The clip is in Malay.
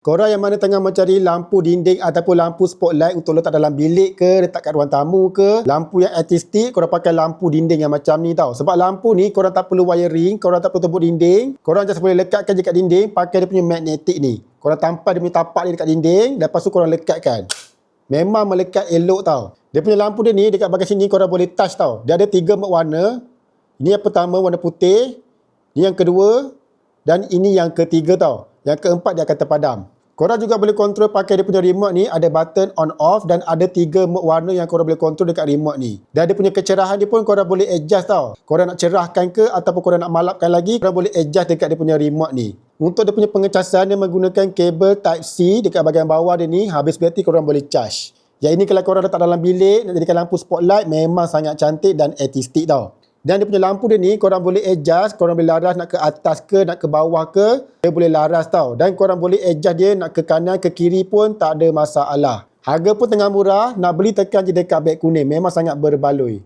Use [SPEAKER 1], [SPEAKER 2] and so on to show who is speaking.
[SPEAKER 1] Korang yang mana tengah mencari lampu dinding ataupun lampu spotlight untuk letak dalam bilik ke, letak kat ruang tamu ke, lampu yang artistik, korang pakai lampu dinding yang macam ni tau. Sebab lampu ni korang tak perlu wiring, korang tak perlu tembok dinding, korang just boleh lekatkan je kat dinding pakai dia punya magnetik ni. Korang tampal dia punya tapak ni dekat dinding, lepas tu korang lekatkan. Memang melekat elok tau. Dia punya lampu dia ni dekat bahagian sini korang boleh touch tau. Dia ada 3 mode warna. Ini yang pertama warna putih, ini yang kedua dan ini yang ketiga tau. Yang keempat dia akan terpadam. Korang juga boleh kontrol pakai dia punya remote ni. Ada button on off dan ada 3 mode warna yang korang boleh kontrol dekat remote ni. Dan dia punya kecerahan dia pun korang boleh adjust tau. Korang nak cerahkan ke ataupun korang nak malapkan lagi, korang boleh adjust dekat dia punya remote ni. Untuk dia punya pengecasan dia menggunakan kabel type C dekat bahagian bawah dia ni. Habis bateri korang boleh charge. Yang ini kalau korang letak dalam bilik nak jadikan lampu spotlight memang sangat cantik dan artistik tau. Dan dia punya lampu dia ni korang boleh adjust, korang boleh laras nak ke atas ke, nak ke bawah ke, dia boleh laras tau. Dan korang boleh adjust dia nak ke kanan, ke kiri pun tak ada masalah. Harga pun tengah murah, nak beli tekan je dekat beg kuning, memang sangat berbaloi.